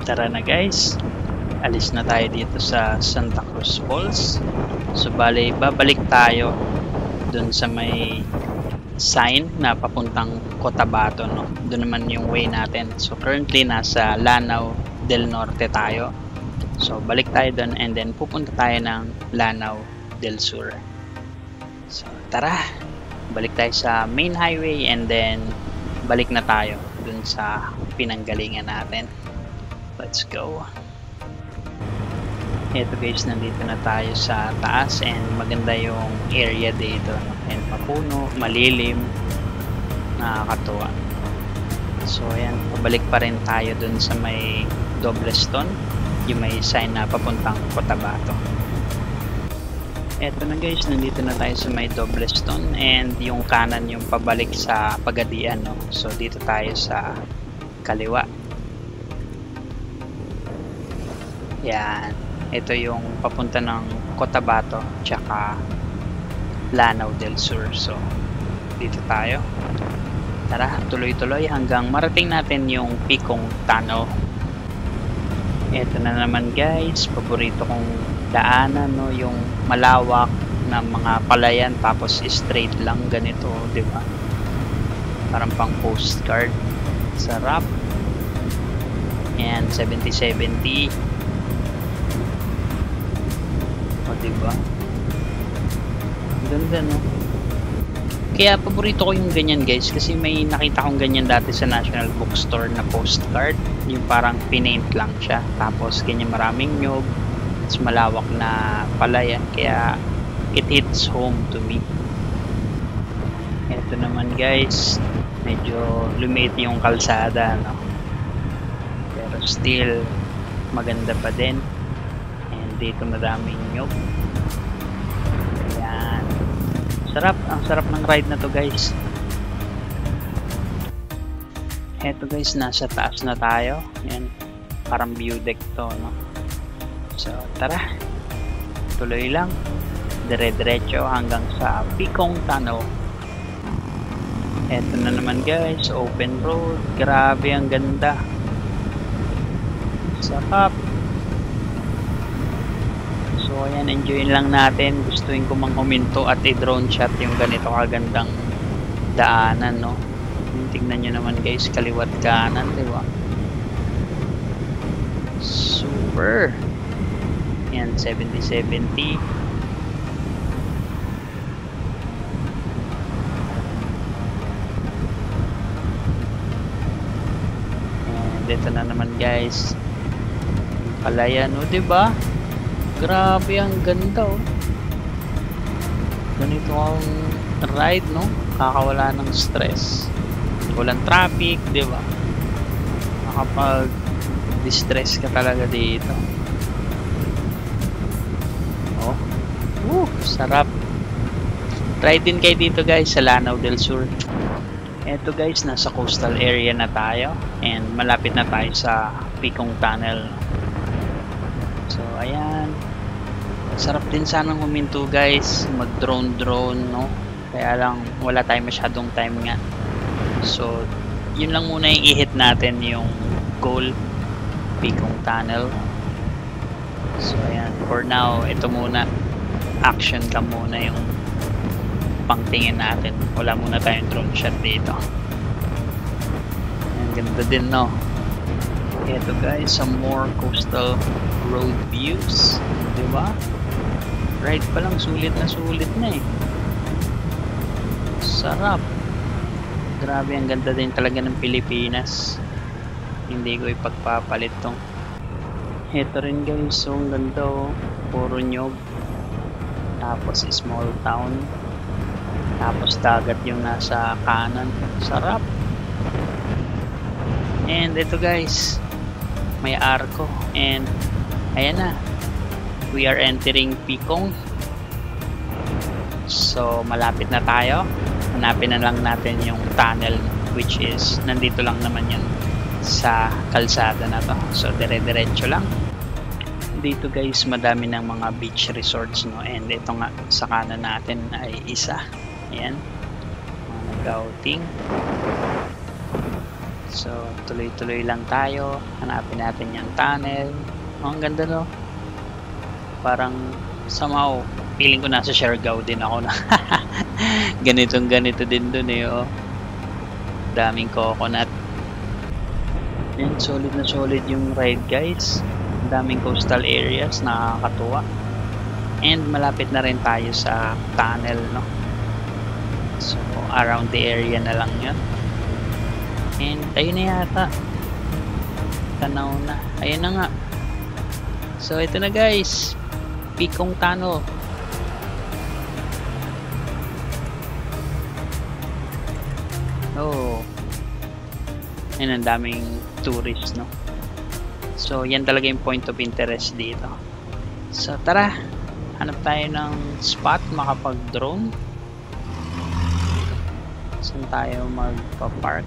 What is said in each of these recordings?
Tara na guys, alis na tayo dito sa Santa Cruz Falls. So bale, babalik tayo dun sa may sign na papuntang Cotabato, no? Doon naman yung way natin. So currently nasa Lanao del Norte tayo. So balik tayo dun and then pupunta tayo ng Lanao del Sur. So tara, balik tayo sa main highway and then balik na tayo dun sa pinanggalingan natin. Let's go. Eto guys, nandito na tayo sa taas and maganda yung area dito, no? And mapuno, malilim, nakakatuwa. So ayan, pabalik pa rin tayo dun sa may Dobleston, yung may sign na papuntang Cotabato. Eto na guys, nandito na tayo sa may Dobleston and yung kanan yung pabalik sa Pagadian, no? So dito tayo sa kaliwa. Yan, ito yung papunta ng Cotabato tsaka Lanao del Sur. So dito tayo, tara tuloy-tuloy hanggang marating natin yung Picong Tunnel. Ito na naman guys, paborito kong daanan, no? Yung malawak na mga palayan tapos straight lang ganito, di ba? Parang pang postcard. Sarap. And 70-70. O diba? Ganda, no? Kaya paborito ko yung ganyan guys, kasi may nakita kong ganyan dati sa National Bookstore na postcard, yung parang pinaint lang siya tapos ganyan maraming nyog, it's malawak na palayan, kaya it hits home to me. Ito naman guys, medyo lumiit yung kalsada, no? Pero still maganda pa din. Dito madaming nyog. Ayan. Sarap. Ang sarap ng ride na to guys. Eto guys, nasa taas na tayo. Ayan. Parang view deck to, no? So tara. Tuloy lang. Dire-diretso hanggang sa Picong Tunnel. Eto na naman guys. Open road. Grabe, ang ganda. Sarap. So ayan, enjoyin lang natin. Gustuin ko mang huminto at i-drone shot yung ganito kagandang daanan, no? Tingnan nyo naman guys, kaliwat kanan, di ba? Super. Ayan, 70-70. And dito na naman guys, palayan, no? Di ba? Grabe, ang ganda, oh. Ganito ang ride, no? Kakawala ng stress. Walang traffic, di ba? Makapag-distress ka talaga dito. Oh. Sarap. Ride din kayo dito guys sa Lanao del Sur. Eto guys, nasa coastal area na tayo and malapit na tayo sa Picong Tunnel. So ayan, sarap din sanang huminto guys, mag drone, no? Kaya lang wala tayong masyadong time nga. So yun lang muna yung i-hit natin, yung goal, Picong Tunnel. So ayan, for now ito muna, action ka muna yung pangtingin natin. Wala muna tayong drone shot dito. Ang ganda din, no? Ito guys, some more coastal road views, diba? Ride pa lang, sulit na eh. Sarap. Grabe, ang ganda din talaga ng Pilipinas. Hindi ko ipagpapalit tong. Ito rin guys, so ang ganda, oh. Puro nyog. Tapos small town. Tapos dagat yung nasa kanan. Sarap. And ito guys, may arko and ayan na, we are entering Picong. So malapit na tayo. Hanapin na lang natin yung tunnel, which is nandito lang naman yun sa kalsada na to. So dire-diretso lang. Dito guys, madami ng mga beach resorts, no? And ito nga sa kanan natin ay isa. Ayan, mga nag-outing. So, tuloy-tuloy lang tayo. Hanapin natin yung tunnel. Oh, ang ganda no. Parang somehow, feeling ko nasa Siargao din ako na. Ganito din dun eh. Oh. Daming coconut. And solid na solid yung ride guys. Daming coastal areas, nakakatuwa. And malapit na rin tayo sa tunnel, no. So, around the area na lang yun. And ayun na yata, tanaw na, ayun na nga. So ito na guys, Pikong Tunnel. Oh, ayun, ang daming tourist, no. So yan talaga yung point of interest dito. So tara, hanap tayo ng spot makapag drone. Saan tayo magpa-park?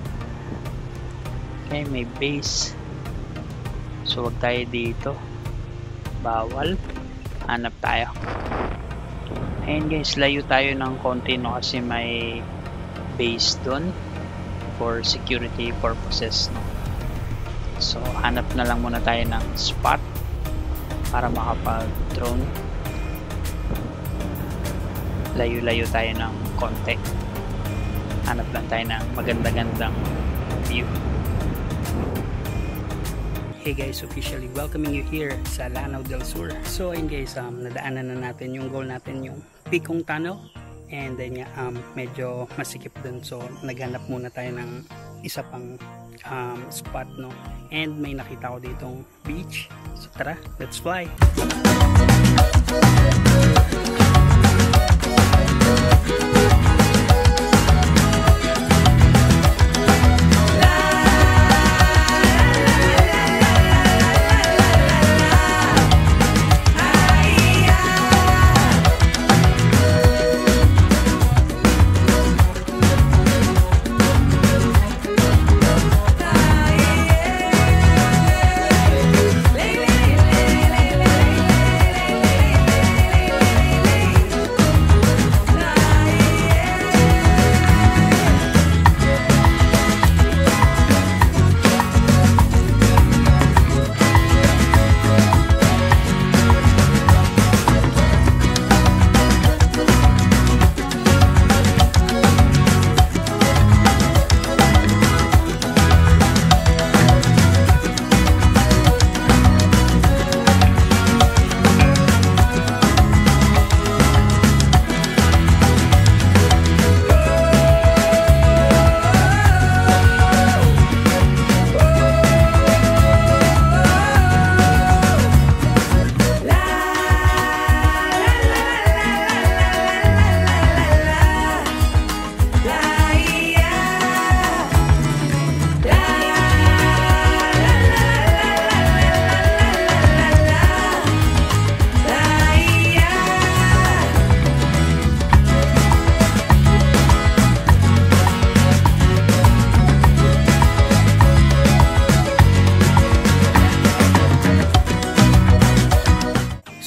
Okay, may base. So wag tayo dito. Bawal. Hanap tayo. Ayun guys, layo tayo ng konti, no, kasi may base doon for security purposes, no. So hanap na lang muna tayo ng spot para makapag-drone. Layo-layo tayo ng konti. Hanap lang tayo ng maganda-gandang view. Hey guys, officially welcoming you here sa Lanao del Sur. So ayun guys, nadaanan na natin yung goal natin, yung Pikong Tunnel. And then medyo masikip dun, so naghanap muna tayo ng isa pang spot, no. And may nakita ko ditong beach. So tara, let's fly.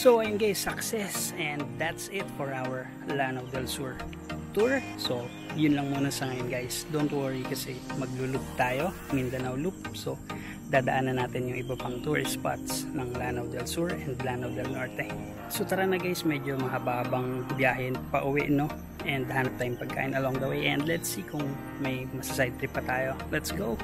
So ayun guys, success, and that's it for our Lanao del Sur tour. So yun lang muna sa ngayon guys. Don't worry kasi magluloop tayo, Mindanao Loop. So dadaanan natin yung iba pang tourist spots ng Lanao del Sur and Lanao del Norte. So tara na guys, medyo mahaba-habang biyahe pa uwi, no? And hanap tayong pagkain along the way, and let's see kung may masaside trip pa tayo. Let's go!